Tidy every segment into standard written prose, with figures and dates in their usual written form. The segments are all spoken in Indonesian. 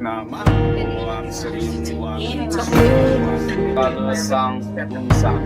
Nama Tuhan Seribuan Kalau sang Sang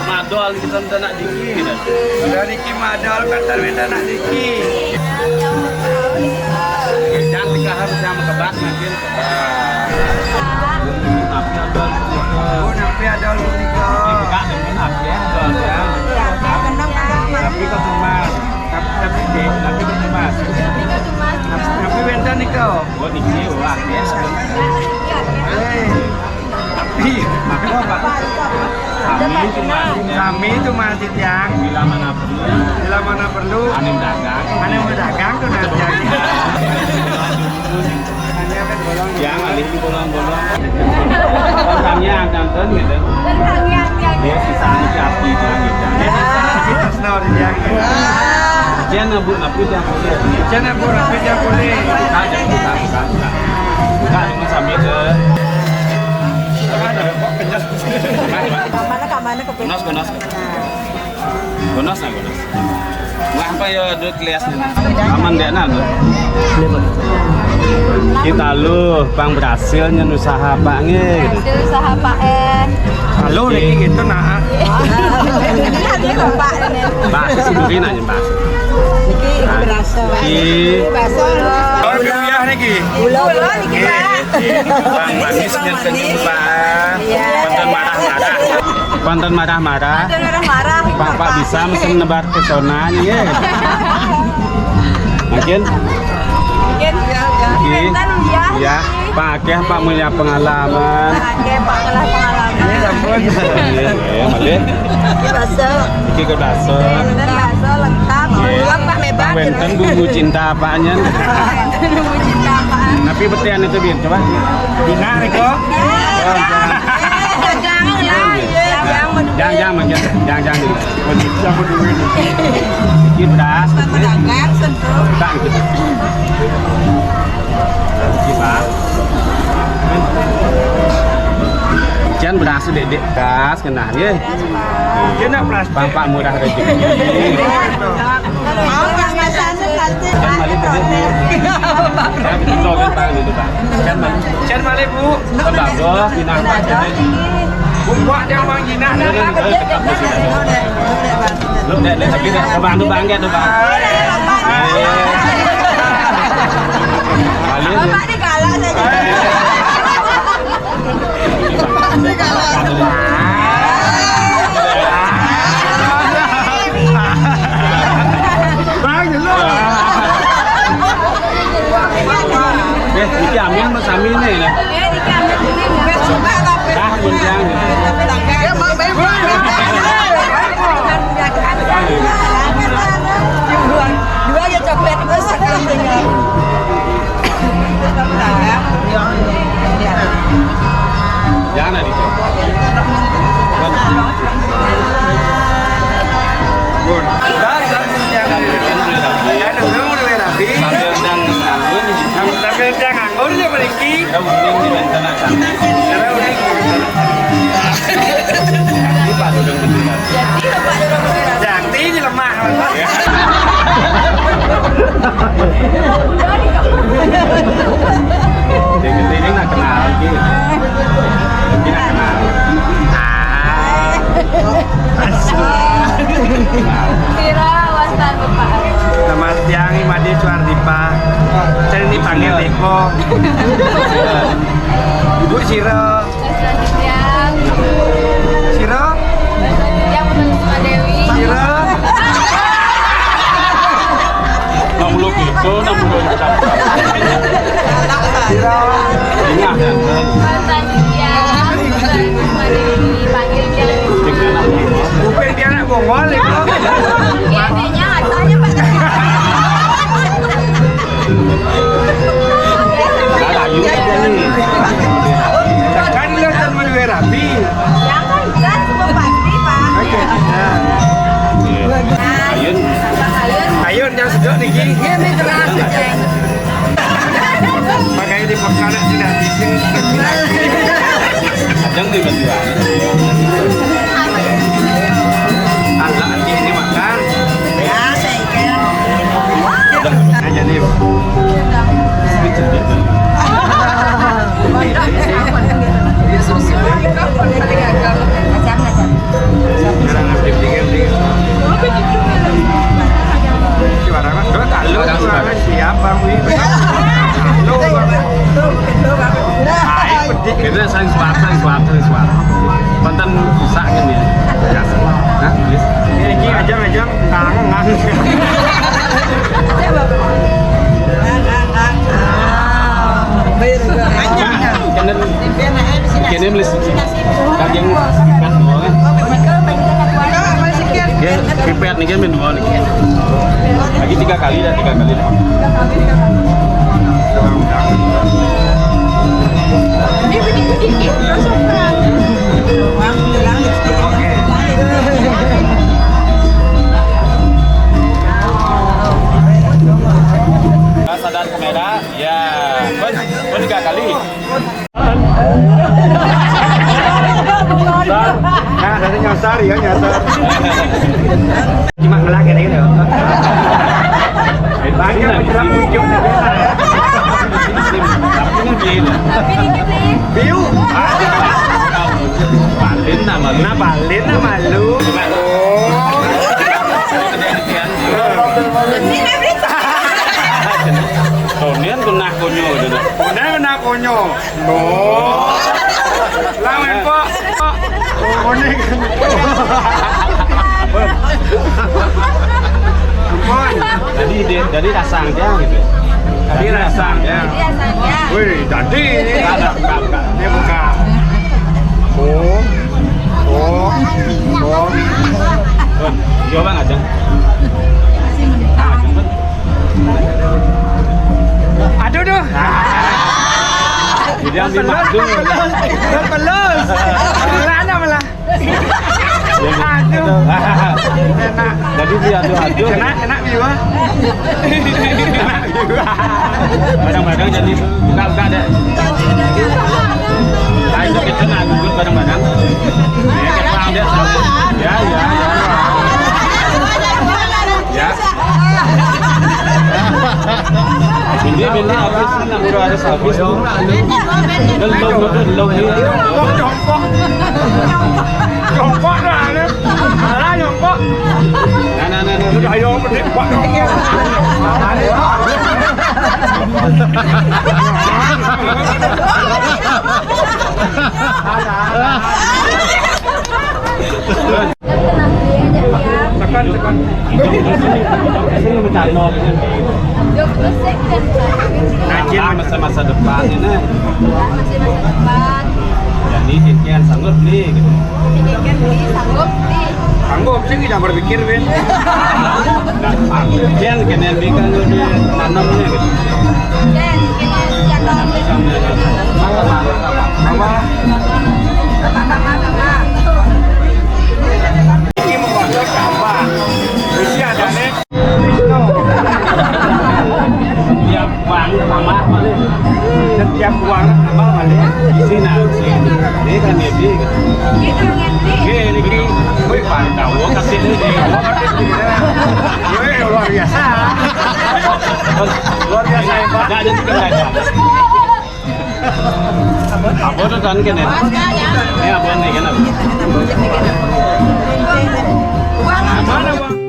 madol kita nak diki. Udah diki madol kata beda nak diki. Cantik harus yang kebat mungkin. Napi ada lu nika. Buka dengan api ya, tapi kau cuma tapi dek, tapi kau cuma. Tapi beda nika. Gua diki wah ya. Tapi maka apa? Kami cuma yang Bila mana perlu. Anem dagang tuh nanti. Yang alih di bolong-bolong. Kami yang nonton gitu. Dia sisanya di api gitu. Kita senor yang. Jangan nabuk yang boleh. Jangan nabuk yang boleh. Buka dengan sambil ke. Kamana ke Gonos. Wah apa ya duit lias nih. Aman deh nah tuh. Kita lu bang berhasil nyen usaha pak nge. usaha Pak Halo nih gitu nah. Ini Bapak ini. Mbak sih beri nanya mbak. Niki berasa. Berasa. Oh biar niki. Ulo niki Pak. Bang manis nyen senyum bang. Konten marah-marah. Bapak bisa mesen nebar pesonanya ya. Makin. Ya, pakai Pak punya pengalaman. Ini ampun. Malin. Iki ke baso. Lengkap. Pak mebak. Benten bumbu cinta apanya? Bumbu cinta apaan? Tapi betian itu bin, coba. Dina Riko. Jangan makin. Jangan. Siapa dulu ini? Iki beras. Pedagang sentuh. Tak gitu. Iki Pak. Jangan beras dedek gas kena ya. Kena plastik. Bapak murah rezeki. Mau nggak masalah nanti. Jangan balik dedek. Kita kan Pak itu Pak. Jangan balik Bu. Bagus, binatang dedek. Buat yang mang jinah dah. Lu dek tapi bantu bangga tuh Pak. Bapak ini galak saja. Ini galak. Bang dulu. Iki amin mas amin nih. Iki amin ini bukan suka tapi. Dah gunjang. Ya mau bebas. Dua ya coklat terus sekarang tinggal. Jangan itu. Bun. Tapi yang nganggur dia beriki. Jadi ini lemah. Ini nggak kenal lagi. Ini nggak kenal. Kira wasan Bapak. Selamat siang Imadi Suardipa. Saya ini panggil Dekpo. Ibu Siro. Siang. Siro. Yang Risma Dewi. Siro. Namuluk itu namuluk cap. Siro. Ini ada. Wasan siang. Risma Dewi panggil dia. Bukan dia nak bongol itu. Iya, dia katanya Pak. Ayu ini. Kan lihat sama dua rapi. Jangan kan semua pasti Pak. Oke. Ayun. Ayun yang sedok nih Ki. Ini keras ceng. Makanya di pekanan sudah bikin. Ajang di berdua. Ada lagi ini makan. Ya, saya kira. Nah jadi. Susu. tiket nih kan dua nih. Lagi 3 kali dah. Sadar kamera, ya, pun 3 kali. Nah, dari nyasar ya nyasar. Cuma ngelak kayak gitu. Banyak menjelang ujung ya. Tapi dikit nih. Biu. Balin nama lu. Nah, balik nama lu. Ini lebih. Tonian kena konyo gitu. Kena konyo. Oh. Lawan kok. Kuning. Ampun. Jadi rasang aja gitu. Tadi rasanya. Biasanya. Wih, tadi ini Ada buka. dia buka. Oh. Coba nggak Jeng? Aduh duh. Jadi yang dimaksud. Pelus. Mana malah. Aduh. Enak. Jadi dia adu-adu. Enak biwa. Kadang-kadang jadi buka-buka deh. Nah itu kita ngagul kadang-kadang. Ya kita paham deh. Ya. Ini habis lah, udah ada habis tuh. Delong dia. Jongkok dah ni. Alah jongkok. Nah. Dah yo pedik buat jongkok. Tekan. Ini bercanda. Masa depan ini. Masih masa depan. Jadi kian sanggup nih. Gitu. Kan beli sanggup beli. Sanggup sih tidak berpikir Ben. Kian kena bikin udah tanamnya gitu. Dan kini jatuh Apa? kakak. Ini membuat apa? Rusia ada nih. Tiap uang sama balik. Setiap uang apa balik? Sini ini kan dia gitu. Gitu ngerti. Ini, wih pandau, kasih ini. Wih luar biasa. Luar biasa hebat. Nggak jadi kenapa? Apa tuh kan kene? Ini apa nih kenapa? Mana bang?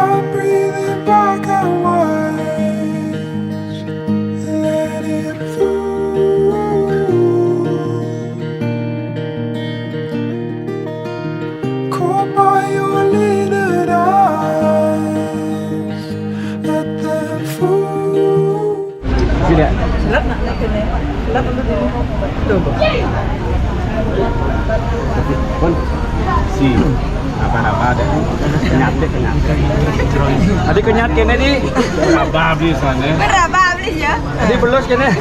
I'm breathing back at once, let it through. Caught by your lidded eyes, let them fool. Tidak. Pun si apa ada kenyat. Tadi kenyat kene di. Apa habis sana? Berapa beli ya? Tadi belus kene.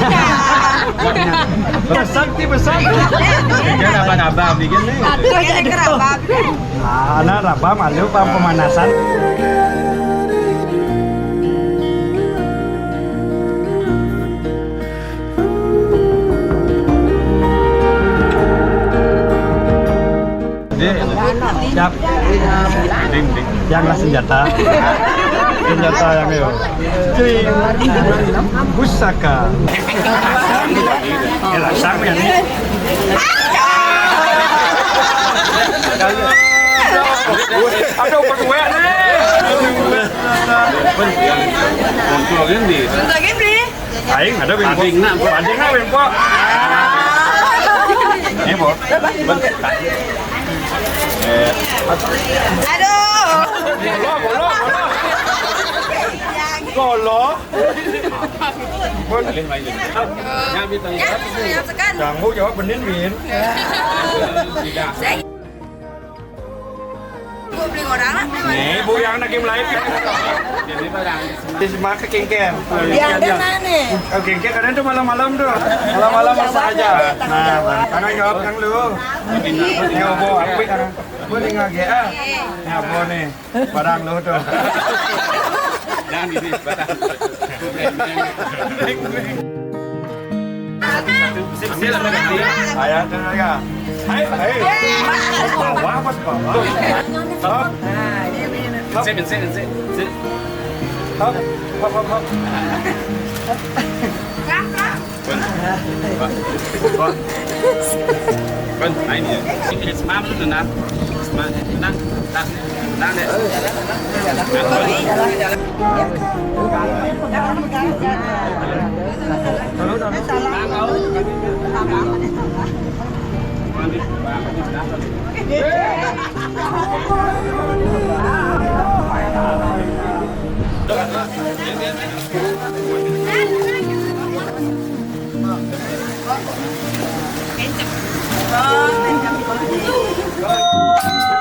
Besar. Kan apa bikin nih? Aduh jadi kerapa. Anak raba malu pemanasan. Siap. Ding. Yang senjata. Senjata yang itu. Cing. Pusaka. Ya langsung yang ini. Aduh berdua nih. Untuk ini. Untuk beli. Paing ada ben po. Paing na po. Paing na ben po. Ini po. Aduh. Golo. Golo. Alih main dulu. Yang bintang Ya, yang sekan. Kamu jawab benin bin. tidak. Gue beli orang lah. Nih, Bu yang nak game live. Jadi barang Di semak ke kengken. Yang ada mana? Oh, kengken kadang tuh malam-malam tuh. Malam-malam masak aja. Nah, karena jawab kang lu. Ini obo, aku kan. Bu nih ngage ah. Ini obo nih. Barang lu tuh. jangan di batang. Sip lah ganti. Ayah tuh ya. Hai. Bawa apa bawa? Hop. Sip. Hop. Vâng, này nè. Cái smart lúc nào? Smart. Đang đấy. Oh,